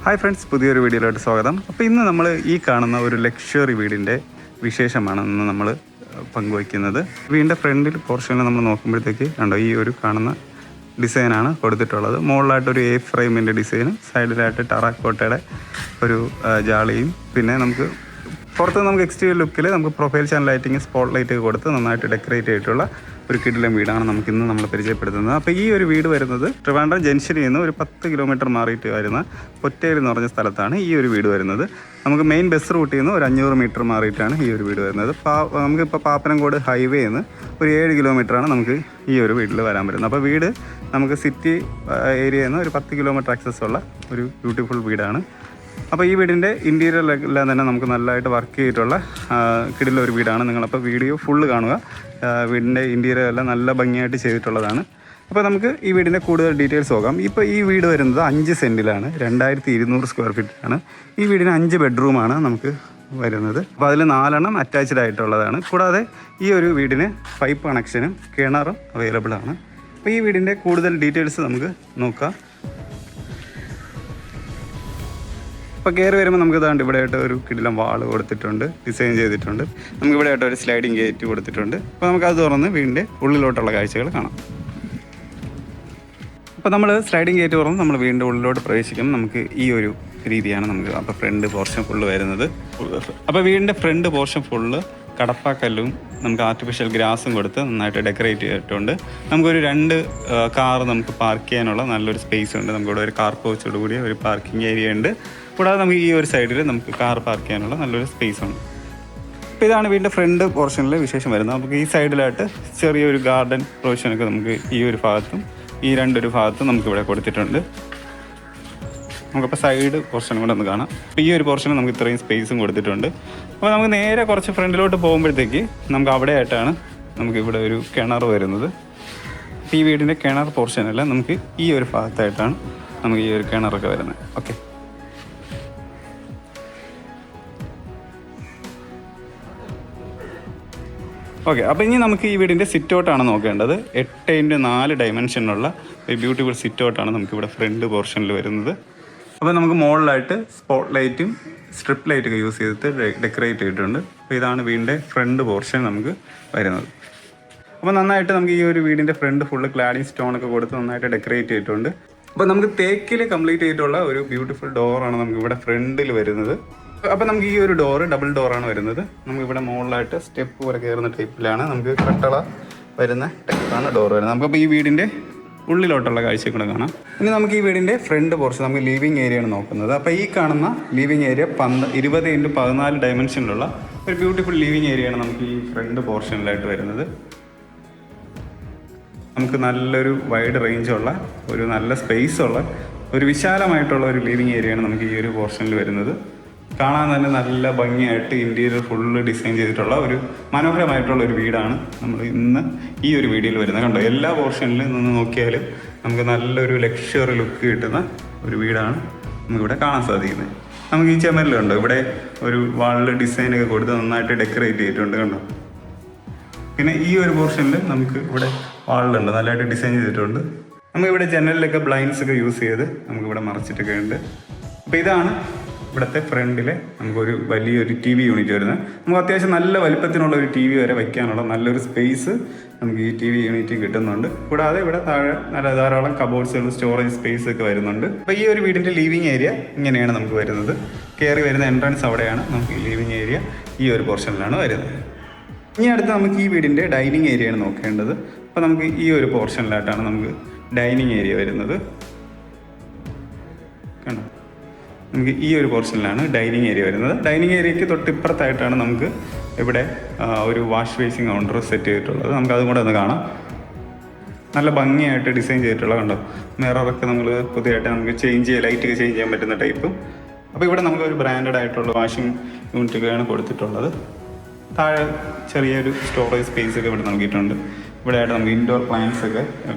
Hi friends, പുതിയൊരു വീഡിയോയിലോട്ട് സ്വാഗതം. അപ്പോൾ ഇന്ന് നമ്മൾ ഈ കാണുന്ന ഒരു ലക്ഷറി വീടിൻ്റെ വിശേഷമാണ് ഇന്ന് നമ്മൾ പങ്കുവയ്ക്കുന്നത്. വീടിൻ്റെ ഫ്രണ്ടിൽ പോർഷനിൽ നമ്മൾ നോക്കുമ്പോഴത്തേക്ക് കണ്ടോ, ഈ ഒരു കാണുന്ന ഡിസൈനാണ് കൊടുത്തിട്ടുള്ളത്. മുകളിലായിട്ടൊരു എ ഫ്രെയിമിൻ്റെ ഡിസൈനും സൈഡിലായിട്ട് ടെറാക്കോട്ടയുടെ ഒരു ജാളിയും, പിന്നെ നമുക്ക് പുറത്ത് നമുക്ക് എക്സ്റ്റീരിയർ ലുക്കിൽ നമുക്ക് profile channel lighting, spot light കൊടുത്ത് നന്നായിട്ട് ഡെക്കറേറ്റ് ചെയ്തിട്ടുള്ള ഒരു കിടിലൻ വീടാണ് നമുക്കിന്ന് നമ്മൾ പരിചയപ്പെടുത്തുന്നത്. അപ്പോൾ ഈ ഒരു വീട് വരുന്നത് ട്രിവാൻഡ്രം ജംഗ്ഷനിൽ നിന്ന് ഒരു 10 കിലോമീറ്റർ മാറിയിട്ട് വരുന്ന പൊറ്റേരി എന്ന് പറഞ്ഞ സ്ഥലത്താണ് ഈ ഒരു വീട് വരുന്നത്. നമുക്ക് മെയിൻ ബസ് റൂട്ടിൽ നിന്ന് ഒരു 500 മീറ്റർ മാറിയിട്ടാണ് ഈ ഒരു വീട് വരുന്നത്. നമുക്കിപ്പോൾ പാപ്പനംകോട് ഹൈവേയിൽ നിന്ന് ഒരു 7 കിലോമീറ്ററാണ് നമുക്ക് ഈ ഒരു വീട്ടിൽ വരാൻ പറ്റുന്നത്. അപ്പോൾ വീട് നമുക്ക് സിറ്റി ഏരിയയിൽ നിന്ന് ഒരു 10 കിലോമീറ്റർ ആക്സസ് ഉള്ള ഒരു ബ്യൂട്ടിഫുൾ വീടാണ്. അപ്പോൾ ഈ വീടിൻ്റെ ഇൻറ്റീരിയറിലെല്ലാം തന്നെ നമുക്ക് നല്ലതായിട്ട് വർക്ക് ചെയ്തിട്ടുള്ള കിടിലൊരു ഒരു വീടാണ്. നിങ്ങളപ്പോൾ വീഡിയോ ഫുള്ള് കാണുക. വീടിൻ്റെ ഇൻറ്റീരിയറെല്ലാം നല്ല ഭംഗിയായിട്ട് ചെയ്തിട്ടുള്ളതാണ്. അപ്പോൾ നമുക്ക് ഈ വീടിൻ്റെ കൂടുതൽ ഡീറ്റെയിൽസ് നോക്കാം. ഇപ്പോൾ ഈ വീട് വരുന്നത് 5 സെൻറ്റിലാണ്, 2200 സ്ക്വയർ ഫീറ്റാണ്. ഈ വീടിന് 5 ബെഡ്റൂമാണ് നമുക്ക് വരുന്നത്. അപ്പോൾ അതിൽ 4 അറ്റാച്ച്ഡ് ആയിട്ടുള്ളതാണ്. കൂടാതെ ഈ ഒരു വീടിന് പൈപ്പ് കണക്ഷനും കിണറും അവൈലബിൾ ആണ്. അപ്പോൾ ഈ വീടിൻ്റെ കൂടുതൽ ഡീറ്റെയിൽസ് നമുക്ക് നോക്കാം. അപ്പോൾ കയറി വരുമ്പോൾ നമുക്ക് ഇതാണ്ട് ഇവിടെ ആയിട്ട് ഒരു കിടിലം വാള് കൊടുത്തിട്ടുണ്ട്, ഡിസൈൻ ചെയ്തിട്ടുണ്ട്. നമുക്ക് ഇവിടെ ആയിട്ട് ഒരു സ്ലൈഡിങ് ഗേറ്റ് കൊടുത്തിട്ടുണ്ട്. അപ്പോൾ നമുക്ക് അത് തുറന്ന് വീടിൻ്റെ ഉള്ളിലോട്ടുള്ള കാഴ്ചകൾ കാണാം. അപ്പോൾ നമ്മൾ സ്ലൈഡിങ് ഗേറ്റ് തുറന്ന് നമ്മൾ വീടിൻ്റെ ഉള്ളിലോട്ട് പ്രവേശിക്കും. നമുക്ക് ഈ ഒരു രീതിയാണ് നമുക്ക് അപ്പോൾ ഫ്രണ്ട് പോർഷൻ ഫുള്ള് വരുന്നത്. അപ്പോൾ വീടിൻ്റെ ഫ്രണ്ട് പോർഷൻ ഫുള്ള് കടപ്പാക്കല്ലും നമുക്ക് ആർട്ടിഫിഷ്യൽ ഗ്രാസും കൊടുത്ത് നന്നായിട്ട് ഡെക്കറേറ്റ് ചെയ്തിട്ടുണ്ട്. നമുക്കൊരു 2 കാർ നമുക്ക് പാർക്ക് ചെയ്യാനുള്ള നല്ലൊരു സ്പേസ് ഉണ്ട്. നമുക്കിവിടെ ഒരു കാർ പോർച്ചോട് കൂടിയ ഒരു പാർക്കിംഗ് ഏരിയ ഉണ്ട്. കൂടാതെ നമുക്ക് ഈ ഒരു സൈഡിൽ നമുക്ക് കാർ പാർക്ക് ചെയ്യാനുള്ള നല്ലൊരു സ്പേസ് ഉണ്ട്. അപ്പോൾ ഇതാണ് വീടിൻ്റെ ഫ്രണ്ട് പോർഷനിൽ വിശേഷം വരുന്നത്. നമുക്ക് ഈ സൈഡിലായിട്ട് ചെറിയൊരു ഗാർഡൻ പ്രൊവിഷനൊക്കെ നമുക്ക് ഈ ഒരു ഭാഗത്തും ഈ രണ്ടൊരു ഭാഗത്തും നമുക്കിവിടെ കൊടുത്തിട്ടുണ്ട്. നമുക്കപ്പോൾ സൈഡ് പോർഷനും കൂടെ ഒന്ന് കാണാം. അപ്പോൾ ഈ ഒരു പോർഷന് നമുക്ക് ഇത്രയും സ്പേസും കൊടുത്തിട്ടുണ്ട്. അപ്പോൾ നമുക്ക് നേരെ കുറച്ച് ഫ്രണ്ടിലോട്ട് പോകുമ്പോഴത്തേക്ക് നമുക്ക് അവിടെ ആയിട്ടാണ് നമുക്കിവിടെ ഒരു കിണർ വരുന്നത്. ഈ വീടിൻ്റെ കിണർ പോർഷനല്ല, നമുക്ക് ഈ ഒരു ഭാഗത്തായിട്ടാണ് നമുക്ക് ഈ ഒരു കിണറൊക്കെ വരുന്നത്. ഓക്കെ, അപ്പോൾ ഇനി നമുക്ക് ഈ വീടിൻ്റെ സിറ്റ് ഔട്ടാണ് നോക്കേണ്ടത്. 8x4 ഡയമെൻഷനുള്ള ഒരു ബ്യൂട്ടിഫുൾ സിറ്റ് ഔട്ടാണ് നമുക്കിവിടെ ഫ്രണ്ട് പോർഷനിൽ വരുന്നത്. അപ്പോൾ നമുക്ക് മുകളിലായിട്ട് സ്പോട്ട് ലൈറ്റും സ്ട്രിപ്പ് ലൈറ്റൊക്കെ യൂസ് ചെയ്തിട്ട് ഡെക്കറേറ്റ് ചെയ്തിട്ടുണ്ട്. അപ്പോൾ ഇതാണ് വീടിൻ്റെ ഫ്രണ്ട് പോർഷൻ നമുക്ക് വരുന്നത്. അപ്പോൾ നന്നായിട്ട് നമുക്ക് ഈ ഒരു വീടിൻ്റെ ഫ്രണ്ട് ഫുള്ള് ക്ലാഡിങ് സ്റ്റോണൊക്കെ കൊടുത്ത് നന്നായിട്ട് ഡെക്കറേറ്റ് ചെയ്തിട്ടുണ്ട്. അപ്പോൾ നമുക്ക് തേക്കിൽ കംപ്ലീറ്റ് ചെയ്തിട്ടുള്ള ഒരു ബ്യൂട്ടിഫുൾ ഡോറാണ് നമുക്ക് ഇവിടെ ഫ്രണ്ടിൽ വരുന്നത്. അപ്പോൾ നമുക്ക് ഈ ഒരു ഡോറ് ഡബിൾ ഡോറാണ് വരുന്നത്. നമുക്കിവിടെ മുകളിലായിട്ട് സ്റ്റെപ്പ് പോലെ കയറുന്ന ടൈപ്പിലാണ് നമുക്ക് കട്ടള വരുന്ന ടൈപ്പാണ് ഡോർ വരുന്നത്. നമുക്കപ്പോൾ ഈ വീടിൻ്റെ ഉള്ളിലോട്ടുള്ള കാഴ്ച കൂടെ കാണാം. ഇനി നമുക്ക് ഈ വീടിൻ്റെ ഫ്രണ്ട് പോർഷൻ നമുക്ക് ലിവിങ് ഏരിയയാണ് നോക്കുന്നത്. അപ്പോൾ ഈ കാണുന്ന ലിവിങ് ഏരിയ 20x14 ഡയമെൻഷനിലുള്ള ഒരു ബ്യൂട്ടിഫുൾ ലിവിങ് ഏരിയയാണ് നമുക്ക് ഈ ഫ്രണ്ട് പോർഷനിലായിട്ട് വരുന്നത്. നമുക്ക് നല്ലൊരു വൈഡ് റേഞ്ചുള്ള ഒരു നല്ല സ്പേസുള്ള ഒരു വിശാലമായിട്ടുള്ള ഒരു ലിവിങ് ഏരിയയാണ് നമുക്ക് ഈ ഒരു പോർഷനിൽ വരുന്നത്. കാണാൻ തന്നെ നല്ല ഭംഗിയായിട്ട് ഇൻറ്റീരിയർ ഫുള്ള് ഡിസൈൻ ചെയ്തിട്ടുള്ള ഒരു മനോഹരമായിട്ടുള്ള ഒരു വീടാണ് നമ്മൾ ഇന്ന് ഈ ഒരു വീഡിയോയിൽ വരുന്നത്. കണ്ടോ, എല്ലാ പോർഷനിലും നിന്ന് നോക്കിയാലും നമുക്ക് നല്ലൊരു ലക്ഷറി ലുക്ക് കിട്ടുന്ന ഒരു വീടാണ് നമുക്കിവിടെ കാണാൻ സാധിക്കുന്നത്. നമുക്ക് ഈ ചുമരിലുണ്ടോ ഇവിടെ ഒരു വാളിൽ ഡിസൈനൊക്കെ കൊടുത്ത് നന്നായിട്ട് ഡെക്കറേറ്റ് ചെയ്തിട്ടുണ്ട്. കണ്ടോ, പിന്നെ ഈ ഒരു പോർഷനിൽ നമുക്ക് ഇവിടെ വാളിലുണ്ട് നല്ലതായിട്ട് ഡിസൈൻ ചെയ്തിട്ടുണ്ട്. നമുക്കിവിടെ ജനലിലൊക്കെ ബ്ലൈൻഡ്സ് ഒക്കെ യൂസ് ചെയ്ത് നമുക്കിവിടെ മറച്ചിട്ടൊക്കെ ഉണ്ട്. അപ്പോൾ ഇതാണ് ഇവിടുത്തെ ഫ്രണ്ടിലെ നമുക്കൊരു വലിയൊരു TV യൂണിറ്റ് വരുന്നത്. നമുക്ക് അത്യാവശ്യം നല്ല വലിപ്പത്തിനുള്ള ഒരു TV വരെ വയ്ക്കാനുള്ള നല്ലൊരു സ്പേസ് നമുക്ക് ഈ TV യൂണിറ്റ് കിട്ടുന്നുണ്ട്. കൂടാതെ ഇവിടെ താഴെ നല്ല ധാരാളം കബോർഡ്സുകൾ, സ്റ്റോറേജ് സ്പേസ് ഒക്കെ വരുന്നുണ്ട്. അപ്പോൾ ഈ ഒരു വീടിൻ്റെ ലിവിങ് ഏരിയ ഇങ്ങനെയാണ് നമുക്ക് വരുന്നത്. കയറി വരുന്ന എൻട്രൻസ് അവിടെയാണ്. നമുക്ക് ഈ ലിവിങ് ഏരിയ ഈ ഒരു പോർഷനിലാണ് വരുന്നത്. ഇനി അടുത്ത് നമുക്ക് ഈ വീടിൻ്റെ ഡൈനിങ് ഏരിയയാണ് നോക്കേണ്ടത്. അപ്പോൾ നമുക്ക് ഈ ഒരു പോർഷനിലായിട്ടാണ് നമുക്ക് ഡൈനിങ് ഏരിയ വരുന്നത്. കണ്ടോ, നമുക്ക് ഈ ഒരു പോർഷനിലാണ് ഡൈനിങ് ഏരിയ വരുന്നത്. ഡൈനിങ് ഏരിയയ്ക്ക് തൊട്ടിപ്പുറത്തായിട്ടാണ് നമുക്ക് ഇവിടെ ഒരു വാഷ് ബേസിൻ കൗണ്ടർ സെറ്റ് ചെയ്തിട്ടുള്ളത്. നമുക്ക് അതും കൂടെ ഒന്ന് കാണാം. നല്ല ഭംഗിയായിട്ട് ഡിസൈൻ ചെയ്തിട്ടുള്ള, കണ്ടോ, മിററൊക്കെ നമ്മൾ പുതിയതായിട്ട് നമുക്ക് ലൈറ്റൊക്കെ ചേഞ്ച് ചെയ്യാൻ പറ്റുന്ന ടൈപ്പ്. അപ്പോൾ ഇവിടെ നമുക്കൊരു ബ്രാൻഡഡ് ആയിട്ടുള്ള വാഷിംഗ് യൂണിറ്റൊക്കെയാണ് കൊടുത്തിട്ടുള്ളത്. താഴെ ചെറിയൊരു സ്റ്റോറേജ് സ്പേസ് ഒക്കെ ഇവിടെ നൽകിയിട്ടുണ്ട്. ഇവിടെ ആയിട്ട് നമുക്ക് ഇൻഡോർ പ്ലാന്റ്സ് ഒക്കെ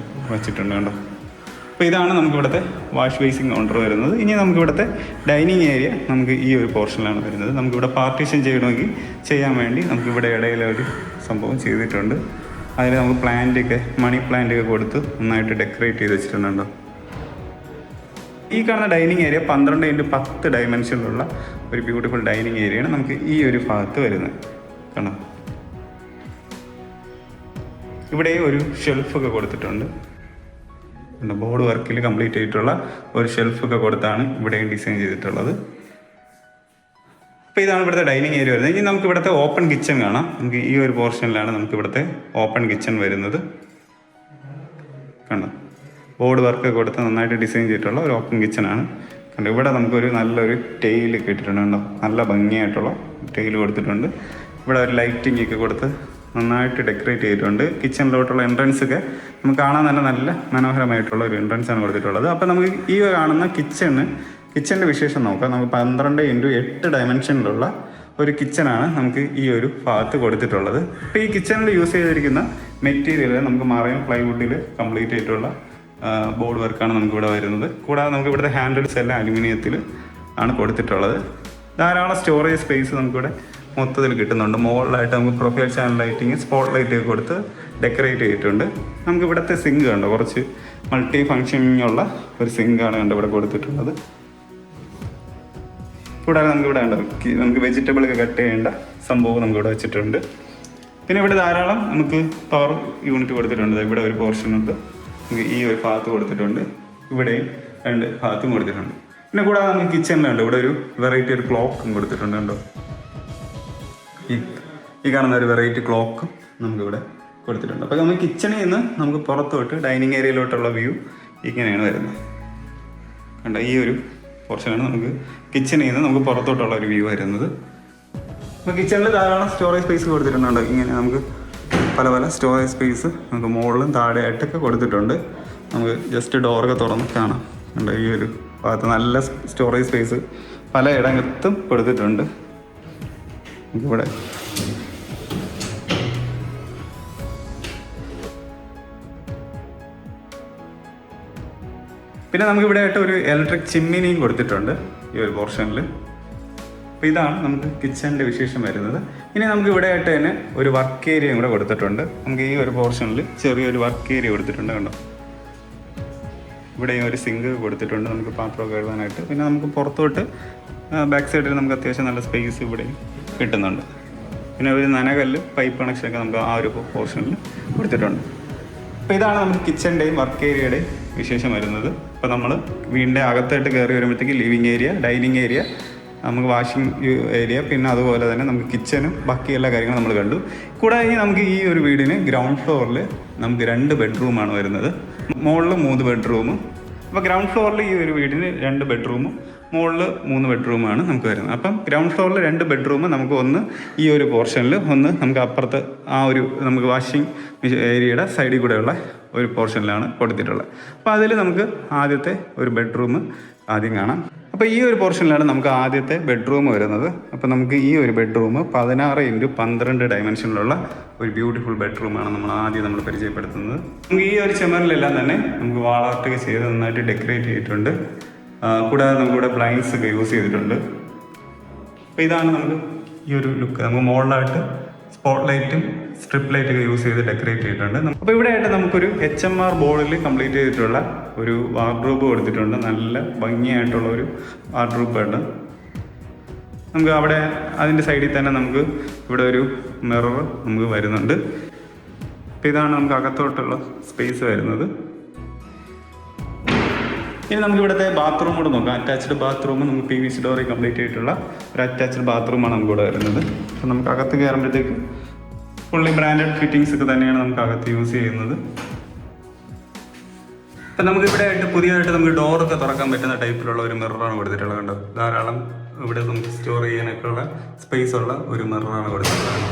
വെച്ചിട്ടുണ്ട്. കണ്ടോ, അപ്പോൾ ഇതാണ് നമുക്കിവിടുത്തെ വാഷ് ബേസിൻ കൗണ്ടർ വരുന്നത്. ഇനി നമുക്കിവിടുത്തെ ഡൈനിങ് ഏരിയ നമുക്ക് ഈ ഒരു പോർഷനിലാണ് വരുന്നത്. നമുക്കിവിടെ പാർട്ടീഷൻ ചെയ്യണമെങ്കിൽ ചെയ്യാൻ വേണ്ടി നമുക്കിവിടെ ഇടയിലൊരു സംഭവം ചെയ്തിട്ടുണ്ട്. അതിൽ നമുക്ക് മണി പ്ലാന്റൊക്കെ കൊടുത്ത് നന്നായിട്ട് ഡെക്കറേറ്റ് ചെയ്ത് വെച്ചിട്ടുണ്ടോ. ഈ കാണുന്ന ഡൈനിങ് ഏരിയ 12x10 ഡയമെൻഷനിലുള്ള ഒരു ബ്യൂട്ടിഫുൾ ഡൈനിങ് ഏരിയയാണ് നമുക്ക് ഈ ഒരു ഭാഗത്ത് വരുന്നത്. കാണാം, ഇവിടെ ഒരു ഷെൽഫൊക്കെ കൊടുത്തിട്ടുണ്ട്. ബോർഡ് വർക്കിൽ കംപ്ലീറ്റ് ചെയ്തിട്ടുള്ള ഒരു ഷെൽഫൊക്കെ കൊടുത്താണ് ഇവിടെയും ഡിസൈൻ ചെയ്തിട്ടുള്ളത്. അപ്പോൾ ഇതാണ് ഇവിടുത്തെ ഡൈനിങ് ഏരിയ വരുന്നത്. ഇനി നമുക്ക് ഇവിടുത്തെ ഓപ്പൺ കിച്ചൺ കാണാം. നമുക്ക് ഈ ഒരു പോർഷനിലാണ് നമുക്ക് ഇവിടുത്തെ ഓപ്പൺ കിച്ചൺ വരുന്നത്. കണ്ടോ, ബോർഡ് വർക്ക് കൊടുത്ത് നന്നായിട്ട് ഡിസൈൻ ചെയ്തിട്ടുള്ള ഒരു ഓപ്പൺ കിച്ചണാണ്. കണ്ടോ, ഇവിടെ നമുക്കൊരു നല്ലൊരു ടെയിൽ ഇട്ടിട്ടുണ്ട്. കണ്ടോ, നല്ല ഭംഗിയായിട്ടുള്ള ടെയിൽ കൊടുത്തിട്ടുണ്ട്. ഇവിടെ ഒരു ലൈറ്റിംഗ് ഒക്കെ കൊടുത്ത് നന്നായിട്ട് ഡെക്കറേറ്റ് ചെയ്തിട്ടുണ്ട്. കിച്ചണിലോട്ടുള്ള എൻട്രൻസ് ഒക്കെ നമുക്ക് കാണാൻ തന്നെ നല്ല മനോഹരമായിട്ടുള്ള ഒരു എൻട്രൻസ് ആണ് കൊടുത്തിട്ടുള്ളത്. അപ്പോൾ നമുക്ക് ഈ കാണുന്ന കിച്ചണിൻ്റെ വിശേഷം നോക്കാം. നമുക്ക് 12x8 ഡയമെൻഷനിലുള്ള ഒരു കിച്ചണാണ് നമുക്ക് ഈ ഒരു ഭാഗത്ത് കൊടുത്തിട്ടുള്ളത്. ഇപ്പോൾ ഈ കിച്ചണിൽ യൂസ് ചെയ്തിരിക്കുന്ന മെറ്റീരിയൽ നമുക്ക് മറൈൻ പ്ലൈവുഡിൽ കംപ്ലീറ്റ് ആയിട്ടുള്ള ബോർഡ് വർക്കാണ് നമുക്കിവിടെ വരുന്നത്. കൂടാതെ നമുക്ക് ഇവിടുത്തെ ഹാൻഡിൽസ് എല്ലാം അലുമിനിയത്തിൽ ആണ് കൊടുത്തിട്ടുള്ളത്. ധാരാളം സ്റ്റോറേജ് സ്പേസ് നമുക്കിവിടെ മൊത്തത്തിൽ കിട്ടുന്നുണ്ട്. മുകളിലായിട്ട് നമുക്ക് profile channel lighting, spot light ഒക്കെ കൊടുത്ത് ഡെക്കറേറ്റ് ചെയ്തിട്ടുണ്ട്. നമുക്ക് ഇവിടുത്തെ സിങ്ക് കണ്ടോ, കുറച്ച് മൾട്ടി ഫങ്ഷനിങ് ഉള്ള ഒരു സിങ്കാണ് കണ്ടോ ഇവിടെ കൊടുത്തിട്ടുള്ളത്. കൂടാതെ നമുക്കിവിടെ ഉണ്ടോ, നമുക്ക് വെജിറ്റബിൾ ഒക്കെ കട്ട് ചെയ്യേണ്ട സംഭവം നമുക്കിവിടെ വെച്ചിട്ടുണ്ട്. പിന്നെ ഇവിടെ ധാരാളം നമുക്ക് പവർ യൂണിറ്റ് കൊടുത്തിട്ടുണ്ട്. ഇവിടെ ഒരു പോർഷൻ ഉണ്ട്, നമുക്ക് ഈ ഒരു ഭാഗത്ത് കൊടുത്തിട്ടുണ്ട്, ഇവിടെയും 2 ഭാഗത്തും കൊടുത്തിട്ടുണ്ട്. പിന്നെ കൂടാതെ നമുക്ക് കിച്ചണിലുണ്ട് ഇവിടെ ഒരു വെറൈറ്റി ഒരു ക്ലോക്കും കൊടുത്തിട്ടുണ്ട്. കണ്ടോ, ഈ കാണുന്ന ഒരു വെറൈറ്റി ക്ലോക്കും നമുക്കിവിടെ കൊടുത്തിട്ടുണ്ട്. അപ്പോൾ നമുക്ക് കിച്ചണിൽ നിന്ന് നമുക്ക് പുറത്തോട്ട് ഡൈനിങ് ഏരിയയിലോട്ടുള്ള വ്യൂ ഇങ്ങനെയാണ് വരുന്നത്. കണ്ടോ, ഈ ഒരു പോർഷനാണ് നമുക്ക് കിച്ചണിൽ നിന്ന് നമുക്ക് പുറത്തോട്ടുള്ള ഒരു വ്യൂ വരുന്നത്. അപ്പോൾ കിച്ചണിൽ ധാരാളം സ്റ്റോറേജ് സ്പേസ് കൊടുത്തിട്ടുണ്ട്. ഇങ്ങനെ നമുക്ക് പല പല സ്റ്റോറേജ് സ്പേസ് നമുക്ക് മുകളിലും താഴെയായിട്ടൊക്കെ കൊടുത്തിട്ടുണ്ട്. നമുക്ക് ജസ്റ്റ് ഡോറൊക്കെ തുറന്ന് കാണാം. കണ്ടോ, ഈ ഒരു ഭാഗത്ത് നല്ല സ്റ്റോറേജ് സ്പേസ് പല ഇടത്തും കൊടുത്തിട്ടുണ്ട്. ഇവിടെ പിന്നെ നമുക്ക് ഇവിടെ ആയിട്ട് ഒരു ഇലക്ട്രിക് ചിമ്മിനിയും കൊടുത്തിട്ടുണ്ട് ഈ ഒരു പോർഷനിൽ. അപ്പോൾ ഇതാണ് നമുക്ക് കിച്ചണിൻ്റെ വിശേഷം വരുന്നത്. ഇനി നമുക്ക് ഇവിടെ ആയിട്ട് തന്നെ ഒരു വർക്ക് ഏരിയയും കൂടെ കൊടുത്തിട്ടുണ്ട്. നമുക്ക് ഈ ഒരു പോർഷനിൽ ചെറിയൊരു വർക്ക് ഏരിയ കൊടുത്തിട്ടുണ്ട്. കണ്ടോ, ഇവിടെയും ഒരു സിങ്ക് കൊടുത്തിട്ടുണ്ട് നമുക്ക് പാത്രമൊക്കെ കഴുകാനായിട്ട്. പിന്നെ നമുക്ക് പുറത്തോട്ട് ബാക്ക് സൈഡിൽ നമുക്ക് അത്യാവശ്യം നല്ല സ്പേസ് ഇവിടെ കിട്ടുന്നുണ്ട്. പിന്നെ ഒരു നനകല്ല് പൈപ്പ് കണക്ഷനൊക്കെ നമുക്ക് ആ ഒരു പോർഷനിൽ കൊടുത്തിട്ടുണ്ട്. അപ്പോൾ ഇതാണ് നമുക്ക് കിച്ചണിൻ്റെയും വർക്ക് ഏരിയയുടെയും വിശേഷം വരുന്നത്. ഇപ്പോൾ നമ്മൾ വീടിൻ്റെ അകത്തായിട്ട് കയറി വരുമ്പോഴത്തേക്ക് ലിവിങ് ഏരിയ, ഡൈനിങ് ഏരിയ, നമുക്ക് വാഷിംഗ് ഏരിയ, പിന്നെ അതുപോലെ തന്നെ നമുക്ക് കിച്ചനും ബാക്കി എല്ലാ കാര്യങ്ങളും നമ്മൾ കണ്ടു. കൂടാതെ നമുക്ക് ഈ ഒരു വീടിന് ഗ്രൗണ്ട് ഫ്ലോറിൽ നമുക്ക് 2 ബെഡ്റൂമാണ് വരുന്നത്, മുകളിൽ 3 ബെഡ്റൂമും. അപ്പോൾ ഗ്രൗണ്ട് ഫ്ലോറിൽ ഈ ഒരു വീടിന് 2 ബെഡ്റൂമും മുകളിൽ 3 ബെഡ്റൂമാണ് നമുക്ക് വരുന്നത്. അപ്പം ഗ്രൗണ്ട് ഫ്ലോറിൽ 2 ബെഡ്റൂം നമുക്ക് ഒന്ന് ഈ ഒരു പോർഷനിൽ, ഒന്ന് നമുക്ക് അപ്പുറത്ത് ആ ഒരു നമുക്ക് വാഷിംഗ് ഏരിയയുടെ സൈഡിൽ കൂടെയുള്ള ഒരു പോർഷനിലാണ് കൊടുത്തിട്ടുള്ളത്. അപ്പോൾ അതിൽ നമുക്ക് ആദ്യത്തെ ഒരു ബെഡ്റൂം ആദ്യം കാണാം. അപ്പോൾ ഈ ഒരു പോർഷനിലാണ് നമുക്ക് ആദ്യത്തെ ബെഡ്റൂം വരുന്നത്. അപ്പോൾ നമുക്ക് ഈ ഒരു ബെഡ്റൂം 16x12 ഡയമെൻഷനിലുള്ള ഒരു ബ്യൂട്ടിഫുൾ ബെഡ്റൂമാണ് നമ്മൾ പരിചയപ്പെടുത്തുന്നത്. നമുക്ക് ഈ ഒരു ചുമരിലെല്ലാം തന്നെ നമുക്ക് വാളാർട്ടൊക്കെ ചെയ്ത് നന്നായിട്ട് ഡെക്കറേറ്റ് ചെയ്തിട്ടുണ്ട്. കൂടാതെ നമുക്കിവിടെ ബ്ലൈൻഡ്സ് ഒക്കെ യൂസ് ചെയ്തിട്ടുണ്ട്. അപ്പോൾ ഇതാണ് നമുക്ക് ഈ ഒരു ലുക്ക്. നമുക്ക് മുകളിലായിട്ട് സ്പോട്ട് ലൈറ്റും സ്ട്രിപ്പ് ലൈറ്റൊക്കെ യൂസ് ചെയ്ത് ഡെക്കറേറ്റ് ചെയ്തിട്ടുണ്ട്. അപ്പോൾ ഇവിടെ ആയിട്ട് നമുക്കൊരു HMR ബോർഡിൽ കംപ്ലീറ്റ് ചെയ്തിട്ടുള്ള ഒരു വാർഡ്രോബ് കൊടുത്തിട്ടുണ്ട്. നല്ല ഭംഗിയായിട്ടുള്ള ഒരു വാർഡ്രോബ് ബെഡ്. നമുക്ക് അവിടെ അതിൻ്റെ സൈഡിൽ തന്നെ നമുക്ക് ഇവിടെ ഒരു മിറർ നമുക്ക് വരുന്നുണ്ട്. അപ്പോൾ ഇതാണ് നമുക്ക് അകത്തോട്ടുള്ള സ്പേസ് വരുന്നത്. ഇനി നമുക്ക് ഇവിടുത്തെ ബാത്റൂം കൂടെ നോക്കാം. അറ്റാച്ച്ഡ് ബാത്റൂം നമുക്ക് PVC ഡോറിൽ കംപ്ലീറ്റ് ചെയ്തിട്ടുള്ള ഒരു അറ്റാച്ച്ഡ് ബാത്റൂമാണ് നമുക്ക് ഇവിടെ വരുന്നത്. അപ്പോൾ നമുക്ക് അകത്ത് കയറുമ്പോഴത്തേക്ക് ഫുള്ളി ബ്രാൻഡഡ് ഫിറ്റിങ്സ് ഒക്കെ തന്നെയാണ് നമുക്ക് അകത്ത് യൂസ് ചെയ്യുന്നത്. അപ്പം നമുക്ക് ഇവിടെ ആയിട്ട് പുതിയതായിട്ട് നമുക്ക് ഡോറൊക്കെ തുറക്കാൻ പറ്റുന്ന ടൈപ്പിലുള്ള ഒരു മിററാണ് കൊടുത്തിട്ടുള്ളത്. കണ്ടോ, ധാരാളം ഇവിടെ നമുക്ക് സ്റ്റോർ ചെയ്യാനൊക്കെ ഉള്ള സ്പേസ് ഉള്ള ഒരു മിററാണ് കൊടുത്തിട്ടുള്ളത്.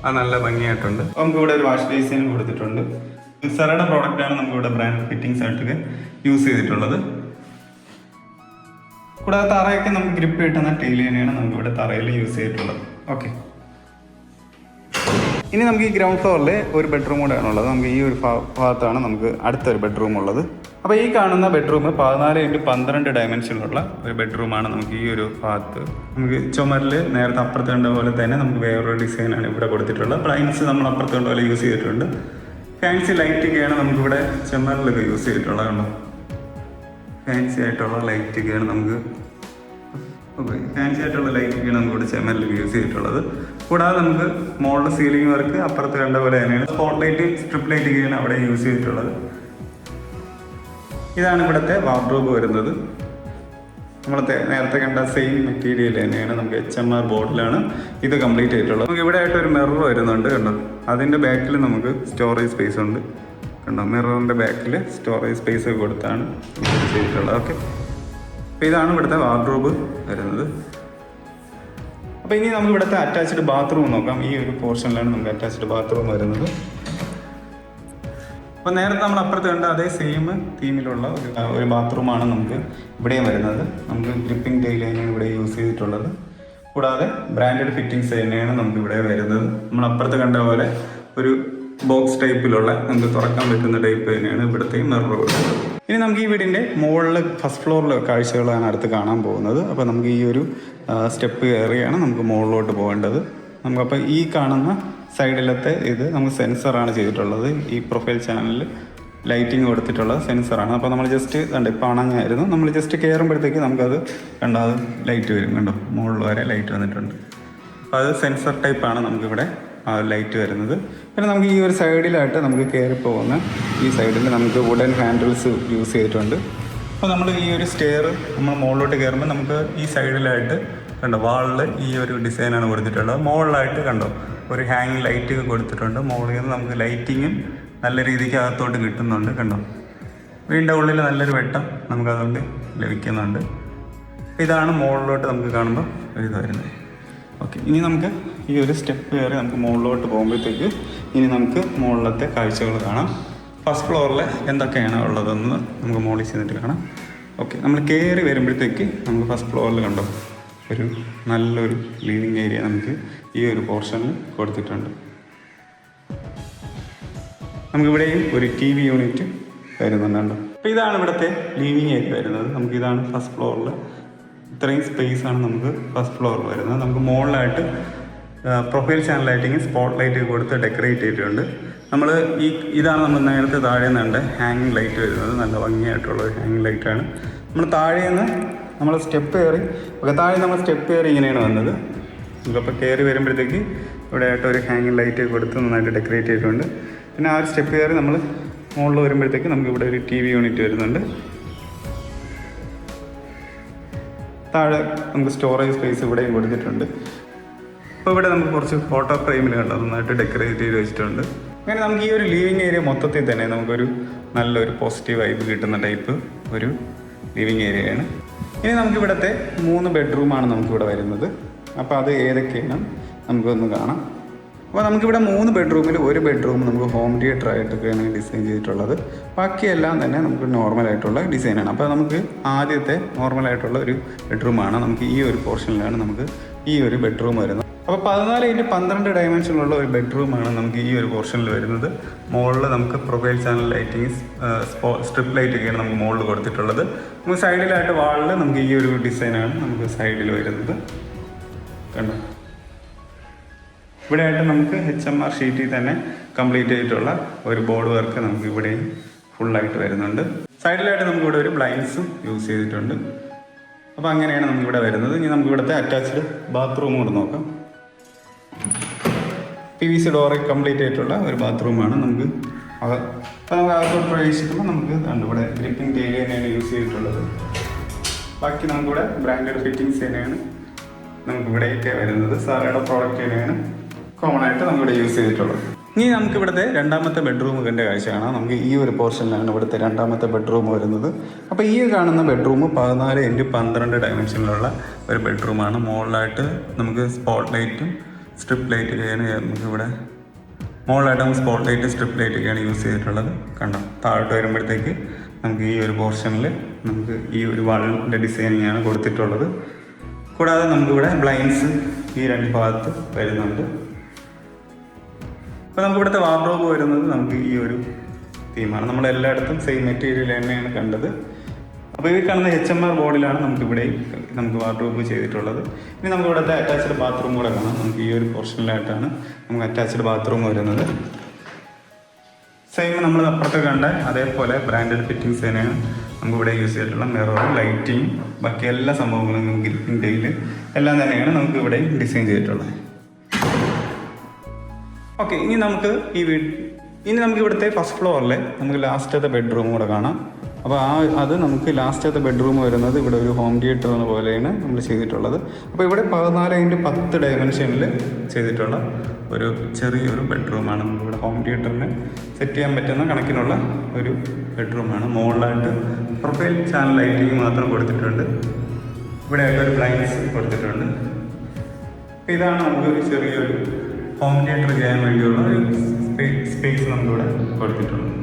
അത് നല്ല ഭംഗിയായിട്ടുണ്ട്. അപ്പോൾ നമുക്ക് ഇവിടെ ഒരു വാഷ് ബേസിനും കൊടുത്തിട്ടുണ്ട്. സെറയുടെ പ്രോഡക്റ്റാണ് നമുക്കിവിടെ ബ്രാൻഡ് ഫിറ്റിങ്സ് ആയിട്ടൊക്കെ യൂസ് ചെയ്തിട്ടുള്ളത്. കൂടാതെ തറയൊക്കെ നമുക്ക് ഗ്രിപ്പ് കിട്ടുന്ന ടൈൽ തന്നെയാണ് നമുക്കിവിടെ തറയിൽ യൂസ് ചെയ്തിട്ടുള്ളത്. ഓക്കെ, ഇനി നമുക്ക് ഈ ഗ്രൗണ്ട് ഫ്ലോറിൽ ഒരു ബെഡ്റൂം കൂടെ ആണുള്ളത്. നമുക്ക് ഈ ഒരു ഭാഗത്താണ് നമുക്ക് അടുത്തൊരു ബെഡ്റൂം ഉള്ളത്. അപ്പോൾ ഈ കാണുന്ന ബെഡ്റൂം 14x12 ഡയമെൻഷനിലുള്ള ഒരു ബെഡ്റൂമാണ് നമുക്ക് ഈ ഒരു ഭാഗത്ത്. നമുക്ക് ചുമരിൽ നേരത്തെ അപ്പുറത്ത് കണ്ട പോലെ തന്നെ നമുക്ക് വേറൊരു ഡിസൈനാണ് ഇവിടെ കൊടുത്തിട്ടുള്ളത്. ബ്ലൈൻഡ്സ് നമ്മൾ അപ്പുറത്ത് കണ്ട പോലെ യൂസ് ചെയ്തിട്ടുണ്ട്. ഫാൻസി ലൈറ്റൊക്കെയാണ് നമുക്കിവിടെ ചുമരിലൊക്കെ യൂസ് ചെയ്തിട്ടുള്ളത്. കണ്ടോ, ഫാൻസി ആയിട്ടുള്ള ലൈറ്റൊക്കെയാണ് നമുക്ക് ഇവിടെ ചെമ്മലിൽ യൂസ് ചെയ്തിട്ടുള്ളത്. കൂടാതെ നമുക്ക് മോളിലെ സീലിംഗ് വർക്ക് അപ്പുറത്ത് കണ്ട പോലെ തന്നെയാണ്. സ്പോട്ട് ലൈറ്റ്, സ്ട്രിപ്പ് ലൈറ്റൊക്കെയാണ് അവിടെ യൂസ് ചെയ്തിട്ടുള്ളത്. ഇതാണ് ഇവിടുത്തെ വാർഡ്രോബ് വരുന്നത്. നമ്മളത്തെ നേരത്തെ കണ്ട സെയിം മെറ്റീരിയൽ തന്നെയാണ്. നമുക്ക് HMR ബോർഡിലാണ് ഇത് കംപ്ലീറ്റ് ചെയ്തിട്ടുള്ളത്. നമുക്ക് ഇവിടെ ആയിട്ട് ഒരു മിറർ വരുന്നുണ്ട് കണ്ടോ. അതിൻ്റെ ബാക്കിൽ നമുക്ക് സ്റ്റോറേജ് സ്പേസ് ഉണ്ട് കണ്ടോ. മിററിൻ്റെ ബാക്കിൽ സ്റ്റോറേജ് സ്പേസ് കൊടുത്താണ് ചെയ്തിട്ടുള്ളത്. ഓക്കെ, അപ്പോൾ ഇതാണ് ഇവിടുത്തെ വാർഡ്രോബ് വരുന്നത്. അപ്പോൾ ഇനി നമുക്ക് ഇവിടുത്തെ അറ്റാച്ച്ഡ് ബാത്റൂം നോക്കാം. ഈ ഒരു പോർഷനിലാണ് നമുക്ക് അറ്റാച്ച്ഡ് ബാത്റൂം വരുന്നത്. അപ്പോൾ നേരത്തെ നമ്മൾ അപ്പുറത്ത് കണ്ട അതേ സെയിം തീമിലുള്ള ഒരു ബാത്റൂമാണ് നമുക്ക് ഇവിടെയും വരുന്നത്. നമുക്ക് ഗ്രിപ്പിംഗ് ടൈൽ തന്നെയാണ് ഇവിടെ യൂസ് ചെയ്തിട്ടുള്ളത്. കൂടാതെ ബ്രാൻഡഡ് ഫിറ്റിങ്സ് തന്നെയാണ് നമുക്ക് ഇവിടെ വരുന്നത്. നമ്മൾ അപ്പുറത്ത് കണ്ട പോലെ ഒരു ബോക്സ് ടൈപ്പിലുള്ള നമുക്ക് തുറക്കാൻ പറ്റുന്ന ടൈപ്പ് തന്നെയാണ് ഇവിടുത്തെ മിറർ കൊടുക്കുന്നത്. ഇനി നമുക്ക് ഈ വീടിൻ്റെ മുകളിൽ ഫസ്റ്റ് ഫ്ലോറിലെ കാഴ്ചകളാണ് അടുത്ത് കാണാൻ പോകുന്നത്. അപ്പോൾ നമുക്ക് ഈ ഒരു സ്റ്റെപ്പ് കയറിയാണ് നമുക്ക് മുകളിലോട്ട് പോകേണ്ടത്. നമുക്കപ്പോൾ ഈ കാണുന്ന സൈഡിലത്തെ ഇത് നമുക്ക് സെൻസറാണ് ചെയ്തിട്ടുള്ളത്. ഈ പ്രൊഫൈൽ ചാനലിൽ ലൈറ്റിങ് കൊടുത്തിട്ടുള്ളത് സെൻസറാണ്. അപ്പോൾ നമ്മൾ ജസ്റ്റ് കണ്ടോ, ഇപ്പോൾ അണഞ്ഞായിരുന്നു, നമ്മൾ ജസ്റ്റ് കയറുമ്പോഴത്തേക്ക് നമുക്കത് കണ്ടോ, അത് ലൈറ്റ് വരും കണ്ടോ, മുകളിൽ വരെ ലൈറ്റ് വന്നിട്ടുണ്ട്. അപ്പോൾ അത് സെൻസർ ടൈപ്പാണ് നമുക്കിവിടെ ആ ലൈറ്റ് വരുന്നത്. പിന്നെ നമുക്ക് ഈ ഒരു സൈഡിലായിട്ട് നമുക്ക് കയറി പോകുന്ന ഈ സൈഡിൽ നമുക്ക് വുഡൻ ഹാൻഡിൽസ് യൂസ് ചെയ്തിട്ടുണ്ട്. അപ്പോൾ നമ്മൾ ഈ ഒരു സ്റ്റെയർ നമ്മൾ മുകളിലോട്ട് കയറുമ്പോൾ നമുക്ക് ഈ സൈഡിലായിട്ട് കണ്ടോ വാളിൽ ഈ ഒരു ഡിസൈനാണ് കൊടുത്തിട്ടുള്ളത്. മുകളിലായിട്ട് കണ്ടോ ഒരു ഹാങ്ങിങ് ലൈറ്റ് കൊടുത്തിട്ടുണ്ട്. മുകളിൽ നിന്ന് നമുക്ക് ലൈറ്റിങ്ങും നല്ല രീതിക്ക് അകത്തോട്ട് കിട്ടുന്നുണ്ട് കണ്ടോ. വീടിൻ്റെ ഉള്ളിൽ നല്ലൊരു വെട്ടം നമുക്കതുകൊണ്ട് ലഭിക്കുന്നുണ്ട്. ഇതാണ് മുകളിലോട്ട് നമുക്ക് കാണുമ്പോൾ ഒരു വരുന്നത്. ഓക്കെ, ഇനി നമുക്ക് ഈ ഒരു സ്റ്റെപ്പ് കയറി നമുക്ക് മുകളിലോട്ട് പോകുമ്പോഴത്തേക്ക് ഇനി നമുക്ക് മുകളിലത്തെ കാഴ്ചകൾ കാണാം. ഫസ്റ്റ് ഫ്ലോറിൽ എന്തൊക്കെയാണ് ഉള്ളതെന്ന് നമുക്ക് മുകളിൽ ചെന്നിട്ട് കാണാം. ഓക്കെ, നമ്മൾ കയറി വരുമ്പോഴത്തേക്ക് നമുക്ക് ഫസ്റ്റ് ഫ്ലോറിൽ കണ്ടോ ഒരു നല്ലൊരു ലിവിങ് ഏരിയ നമുക്ക് ഈ ഒരു പോർഷനിൽ കൊടുത്തിട്ടുണ്ട്. നമുക്കിവിടെയും ഒരു TV യൂണിറ്റ് വരുന്നുണ്ടോ. അപ്പോൾ ഇതാണ് ഇവിടുത്തെ ലിവിങ് ഏരിയ വരുന്നത്. നമുക്കിതാണ് ഫസ്റ്റ് ഫ്ലോറിൽ ഇത്രയും സ്പേസാണ് നമുക്ക് ഫസ്റ്റ് ഫ്ലോറിൽ വരുന്നത്. നമുക്ക് മുകളിലായിട്ട് profile channel lighting, spot light കൊടുത്ത് ഡെക്കറേറ്റ് ചെയ്തിട്ടുണ്ട്. നമ്മൾ ഇതാണ് നമ്മൾ നേരത്തെ താഴെ നിന്നുണ്ട് ഹാങ്ങിങ് ലൈറ്റ് വരുന്നത്. നല്ല ഭംഗിയായിട്ടുള്ള ഒരു ഹാങ്ങിങ് ലൈറ്റാണ്. നമ്മൾ താഴെ നിന്ന് നമ്മൾ സ്റ്റെപ്പ് കയറി താഴെ നമ്മൾ സ്റ്റെപ്പ് കയറി ഇങ്ങനെയാണ് വന്നത്. നമുക്കപ്പോൾ കയറി വരുമ്പോഴത്തേക്ക് ഇവിടെ ആയിട്ട് ഒരു ഹാങ്ങിങ് ലൈറ്റ് കൊടുത്ത് നന്നായിട്ട് ഡെക്കറേറ്റ് ചെയ്തിട്ടുണ്ട്. പിന്നെ ആ ഒരു സ്റ്റെപ്പ് കയറി നമ്മൾ മുകളിൽ വരുമ്പോഴത്തേക്ക് നമുക്ക് ഇവിടെ ഒരു TV യൂണിറ്റ് വരുന്നുണ്ട്. താഴെ നമുക്ക് സ്റ്റോറേജ് സ്പേസ് ഇവിടെയും കൊടുത്തിട്ടുണ്ട്. അപ്പോൾ ഇവിടെ നമുക്ക് കുറച്ച് ഫോട്ടോ ഫ്രെയിമിൽ കണ്ടോ നന്നായിട്ട് ഡെക്കറേറ്റ് ചെയ്ത് വെച്ചിട്ടുണ്ട്. അങ്ങനെ നമുക്ക് ഈ ഒരു ലിവിങ് ഏരിയ മൊത്തത്തിൽ തന്നെ നമുക്കൊരു നല്ലൊരു പോസിറ്റീവ് വൈബ് കിട്ടുന്ന ടൈപ്പ് ഒരു ലിവിങ് ഏരിയയാണ്. ഇനി നമുക്കിവിടുത്തെ 3 ബെഡ്റൂമാണ് നമുക്കിവിടെ വരുന്നത്. അപ്പോൾ അത് ഏതൊക്കെയാണ് നമുക്കൊന്ന് കാണാം. അപ്പോൾ നമുക്കിവിടെ 3 ബെഡ്റൂമിൽ ഒരു ബെഡ്റൂം നമുക്ക് ഹോം തിയേറ്റർ ആയിട്ടൊക്കെയാണ് ഡിസൈൻ ചെയ്തിട്ടുള്ളത്. ബാക്കിയെല്ലാം തന്നെ നമുക്ക് നോർമലായിട്ടുള്ള ഡിസൈനാണ്. അപ്പോൾ നമുക്ക് ആദ്യത്തെ നോർമലായിട്ടുള്ള ഒരു ബെഡ്റൂമാണ് നമുക്ക് ഈ ഒരു പോർഷനിലാണ് നമുക്ക് ഈ ഒരു ബെഡ്റൂം വരുന്നത്. അപ്പോൾ 14x12 ഡയമെൻഷനിലുള്ള ഒരു ബെഡ്റൂമാണ് നമുക്ക് ഈ ഒരു പോർഷനിൽ വരുന്നത്. മുകളിൽ നമുക്ക് പ്രൊഫൈൽ ചാനൽ ലൈറ്റിങ്, സ്ട്രിപ്പ് ലൈറ്റൊക്കെയാണ് നമുക്ക് മുകളിൽ കൊടുത്തിട്ടുള്ളത്. നമുക്ക് സൈഡിലായിട്ട് വാളിൽ നമുക്ക് ഈ ഒരു ഡിസൈനാണ് നമുക്ക് സൈഡിൽ വരുന്നത് കണ്ടോ. ഇവിടെ ആയിട്ട് നമുക്ക് HMR ഷീറ്റിൽ തന്നെ കംപ്ലീറ്റ് ചെയ്തിട്ടുള്ള ഒരു ബോർഡ് വർക്ക് നമുക്ക് ഇവിടെയും ഫുള്ളായിട്ട് വരുന്നുണ്ട്. സൈഡിലായിട്ട് നമുക്കിവിടെ ഒരു ബ്ലൈൻഡ്സും യൂസ് ചെയ്തിട്ടുണ്ട്. അപ്പോൾ അങ്ങനെയാണ് നമുക്കിവിടെ വരുന്നത്. ഇനി നമുക്ക് ഇവിടുത്തെ അറ്റാച്ച്ഡ് ബാത്റൂം കൂടെ നോക്കാം. PVC ഡോറ് കംപ്ലീറ്റ് ആയിട്ടുള്ള ഒരു ബാത്റൂമാണ് നമുക്ക്. അപ്പോൾ നമുക്ക് അകത്തോട്ട് പ്രവേശിക്കുമ്പോൾ നമുക്ക് ഇവിടെ ഗ്രിപ്പിംഗ് ടൈൽ തന്നെയാണ് യൂസ് ചെയ്തിട്ടുള്ളത്. ബാക്കി നമുക്കിവിടെ ബ്രാൻഡഡ് ഫിറ്റിങ്സ് തന്നെയാണ് നമുക്കിവിടെയൊക്കെ വരുന്നത്. സാറയുടെ പ്രോഡക്റ്റ് തന്നെയാണ് കോമൺ ആയിട്ട് നമുക്കിവിടെ യൂസ് ചെയ്തിട്ടുള്ളത്. ഇനി നമുക്കിവിടുത്തെ രണ്ടാമത്തെ ബെഡ്റൂമിൻ്റെ കാഴ്ച കാണാം. നമുക്ക് ഈ ഒരു പോർഷനിലാണ് ഇവിടുത്തെ രണ്ടാമത്തെ ബെഡ്റൂം വരുന്നത്. അപ്പോൾ ഈ കാണുന്ന ബെഡ്റൂം 14x12 ഡയമെൻഷനിലുള്ള ഒരു ബെഡ്റൂമാണ്. മുകളിലായിട്ട് നമുക്ക് സ്പോട്ട് ലൈറ്റും സ്ട്രിപ്പ് ലൈറ്റൊക്കെയാണ് നമുക്കിവിടെ മുകളിലായിട്ട് നമുക്ക് സ്പോട്ട് ലൈറ്റ്, സ്ട്രിപ്പ് ലൈറ്റൊക്കെയാണ് യൂസ് ചെയ്തിട്ടുള്ളത് കണ്ടോ. താഴോട്ട് വരുമ്പോഴത്തേക്ക് നമുക്ക് ഈ ഒരു പോർഷനിൽ നമുക്ക് ഈ ഒരു വാളിൻ്റെ ഡിസൈനിങ് ആണ് കൊടുത്തിട്ടുള്ളത്. കൂടാതെ നമുക്കിവിടെ ബ്ലൈൻഡ്സ് ഈ 2 ഭാഗത്ത് വരുന്നുണ്ട്. അപ്പോൾ നമുക്കിവിടുത്തെ വാർഡ്രോബ് വരുന്നത് നമുക്ക് ഈ ഒരു തീമാണ്. നമ്മളെല്ലായിടത്തും സെയിം മെറ്റീരിയൽ തന്നെയാണ് കണ്ടത്. അപ്പോൾ ഈ കാണുന്ന HMR ബോർഡിലാണ് നമുക്കിവിടെയും നമുക്ക് വാർഡ്രോബ് ചെയ്തിട്ടുള്ളത്. ഇനി നമുക്ക് ഇവിടുത്തെ അറ്റാച്ച്ഡ് ബാത്റൂം കൂടെ കാണാം. നമുക്ക് ഈ ഒരു പോർഷനിലായിട്ടാണ് നമുക്ക് അറ്റാച്ച്ഡ് ബാത്റൂം വരുന്നത്. സെയിം നമ്മൾ അപ്പുറത്ത് കണ്ട അതേപോലെ ബ്രാൻഡഡ് ഫിറ്റിങ്സ് തന്നെയാണ് നമുക്കിവിടെ യൂസ് ചെയ്തിട്ടുള്ള മിറർ, ലൈറ്റിങ്, ബാക്കി എല്ലാ സംഭവങ്ങളും ഗ്രിപ്പിൻ്റെയിൽ എല്ലാം തന്നെയാണ് നമുക്ക് ഇവിടെ ഡിസൈൻ ചെയ്തിട്ടുള്ളത്. ഓക്കെ, ഇനി നമുക്ക് ഇവിടുത്തെ ഫസ്റ്റ് ഫ്ലോറിലെ നമുക്ക് ലാസ്റ്റത്തെ ബെഡ്റൂം കൂടെ കാണാം. അപ്പോൾ അത് നമുക്ക് ലാസ്റ്റത്തെ ബെഡ്റൂം വരുന്നത് ഇവിടെ ഒരു ഹോം തിയേറ്റർ എന്ന പോലെയാണ് നമ്മൾ ചെയ്തിട്ടുള്ളത്. അപ്പോൾ ഇവിടെ 14x10 ഡയമെൻഷനിൽ ചെയ്തിട്ടുള്ള ഒരു ചെറിയൊരു ബെഡ്റൂമാണ്. നമുക്കിവിടെ ഹോം തിയേറ്ററിന് സെറ്റ് ചെയ്യാൻ പറ്റുന്ന കണക്കിനുള്ള ഒരു ബെഡ്റൂമാണ്. മുകളിലായിട്ട് പ്രൊഫൈൽ ചാനൽ ലൈറ്റിംഗ് മാത്രം കൊടുത്തിട്ടുണ്ട്. ഇവിടെ ഒരു ബ്ലൈൻഡ്സ് കൊടുത്തിട്ടുണ്ട്. അപ്പോൾ ഇതാണ് നമുക്കൊരു ചെറിയൊരു ഹോം തിയേറ്റർ ചെയ്യാൻ വേണ്ടിയുള്ള ഒരു സ്പേസ് നമുക്കിവിടെ കൊടുത്തിട്ടുള്ളത്.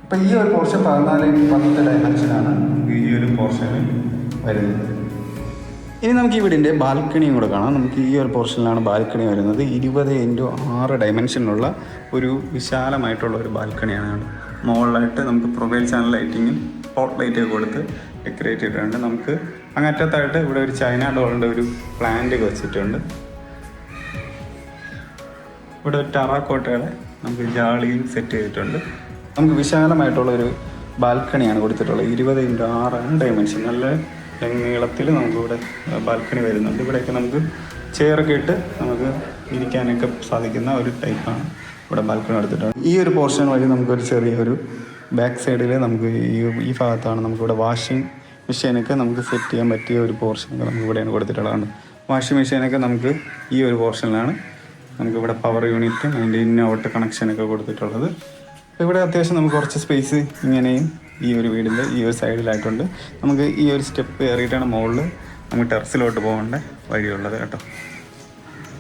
അപ്പോൾ ഈ ഒരു പോർഷൻ 14x10 ഡയമെൻഷനാണ് ഈ ഒരു പോർഷനിൽ വരുന്നത്. ഇനി നമുക്ക് ഈ വീടിൻ്റെ ബാൽക്കണിയും കൂടെ കാണാം. നമുക്ക് ഈ ഒരു പോർഷനിലാണ് ബാൽക്കണി വരുന്നത്. 20x6 ഡയമെൻഷനിലുള്ള ഒരു വിശാലമായിട്ടുള്ള ഒരു ബാൽക്കണിയാണ്. മുകളിലായിട്ട് നമുക്ക് പ്രൊഫൈൽ ചാനൽ ലൈറ്റിങ്ങും സ്പോട്ട് ലൈറ്റൊക്കെ കൊടുത്ത് ഡെക്കറേറ്റ് ചെയ്തിട്ടുണ്ട്. നമുക്ക് അങ്ങറ്റത്തായിട്ട് ഇവിടെ ഒരു ചൈന ഡോളിൻ്റെ ഒരു പ്ലാന്റ് വെച്ചിട്ടുണ്ട്. ഇവിടെ ഒരു ടെറാക്കോട്ടയുടെ നമുക്ക് ജാളിയും സെറ്റ് ചെയ്തിട്ടുണ്ട്. നമുക്ക് വിശാലമായിട്ടുള്ളൊരു ബാൽക്കണിയാണ് കൊടുത്തിട്ടുള്ളത്. 20x6 ഡയമെൻഷൻ, നല്ല നീളത്തിൽ നമുക്കിവിടെ ബാൽക്കണി വരുന്നുണ്ട്. ഇവിടെയൊക്കെ നമുക്ക് ചെയറൊക്കെ ഇട്ട് നമുക്ക് ഇരിക്കാനൊക്കെ സാധിക്കുന്ന ഒരു ടൈപ്പാണ് ഇവിടെ ബാൽക്കണി എടുത്തിട്ടുണ്ട്. ഈ ഒരു പോർഷൻ വഴി നമുക്കൊരു ചെറിയൊരു ബാക്ക് സൈഡിൽ നമുക്ക് ഈ ഭാഗത്താണ് നമുക്കിവിടെ വാഷിംഗ് മെഷീനൊക്കെ നമുക്ക് സെറ്റ് ചെയ്യാൻ പറ്റിയ ഒരു പോർഷനൊക്കെ നമുക്ക് ഇവിടെയാണ് കൊടുത്തിട്ടുള്ളതാണ്. വാഷിംഗ് മെഷീനൊക്കെ നമുക്ക് ഈ ഒരു പോർഷനിലാണ് നമുക്കിവിടെ പവർ യൂണിറ്റും അതിൻ്റെ ഇൻ ഔട്ട് കണക്ഷനൊക്കെ കൊടുത്തിട്ടുള്ളത്. ഇവിടെ അത്യാവശ്യം നമുക്ക് കുറച്ച് സ്പേസ് ഇങ്ങനെയും ഈ ഒരു വീടിൻ്റെ ഈ ഒരു സൈഡിലായിട്ടുണ്ട്. നമുക്ക് ഈ ഒരു സ്റ്റെപ്പ് കയറിയിട്ടാണ് മുകളിൽ നമുക്ക് ടെറസിലോട്ട് പോകേണ്ട വഴിയുള്ളത് കേട്ടോ.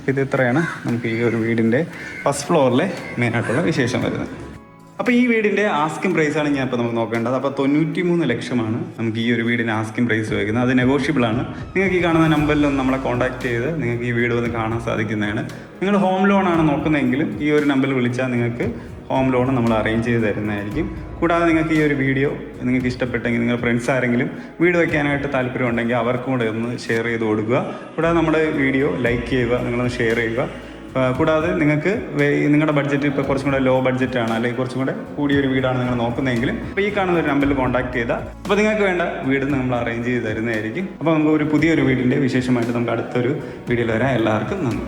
ഇത് ഇത്രയാണ് നമുക്ക് ഈ ഒരു വീടിൻ്റെ ഫസ്റ്റ് ഫ്ലോറിലെ മെയിനായിട്ടുള്ള വിശേഷം വരുന്നത്. അപ്പോൾ ഈ വീടിൻ്റെ ആസ്കിംഗ് പ്രൈസാണ് ഞാൻ ഇപ്പോൾ നമുക്ക് നോക്കേണ്ടത്. അപ്പോൾ 93 ലക്ഷമാണ് നമുക്ക് ഈ ഒരു വീടിൻ്റെ ആസ്കിംഗ് പ്രൈസ് വയ്ക്കുന്നത്. അത് നെഗോഷ്യബിളാണ്. നിങ്ങൾക്ക് ഈ കാണുന്ന നമ്പറിലൊന്ന് നമ്മളെ കോൺടാക്ട് ചെയ്ത് നിങ്ങൾക്ക് ഈ വീട് വന്ന് കാണാൻ സാധിക്കുന്നതാണ്. നിങ്ങൾ ഹോം ലോണാണ് നോക്കുന്നതെങ്കിലും ഈ ഒരു നമ്പറിൽ വിളിച്ചാൽ നിങ്ങൾക്ക് ഹോം ലോൺ നമ്മൾ അറേഞ്ച് ചെയ്ത് തരുന്നതായിരിക്കും. കൂടാതെ നിങ്ങൾക്ക് ഈ ഒരു വീഡിയോ നിങ്ങൾക്ക് ഇഷ്ടപ്പെട്ടെങ്കിൽ നിങ്ങൾ ഫ്രണ്ട്സ് ആരെങ്കിലും വീട് വയ്ക്കാനായിട്ട് താല്പര്യമുണ്ടെങ്കിൽ അവർക്കും കൂടെ ഒന്ന് ഷെയർ ചെയ്ത് കൊടുക്കുക. കൂടാതെ നമ്മുടെ വീഡിയോ ലൈക്ക് ചെയ്യുക, നിങ്ങളൊന്ന് ഷെയർ ചെയ്യുക. കൂടാതെ നിങ്ങൾക്ക് നിങ്ങളുടെ ബഡ്ജറ്റ് ഇപ്പോൾ കുറച്ചും കൂടെ ലോ ബഡ്ജറ്റാണ് അല്ലെങ്കിൽ കുറച്ചും കൂടെ കൂടിയൊരു വീടാണ് നിങ്ങൾ നോക്കുന്നതെങ്കിൽ ഇപ്പോൾ ഈ കാണുന്ന ഒരു നമ്പറിൽ കോൺടാക്ട് ചെയ്താൽ അപ്പോൾ നിങ്ങൾക്ക് വേണ്ട വീട് നമ്മൾ അറേഞ്ച് ചെയ്ത് തരുന്നതായിരിക്കും. അപ്പോൾ നമുക്ക് ഒരു പുതിയൊരു വീടിൻ്റെ വിശേഷമായിട്ട് നമുക്ക് അടുത്തൊരു വീഡിയോയിൽ വരാം. എല്ലാവർക്കും നന്ദി.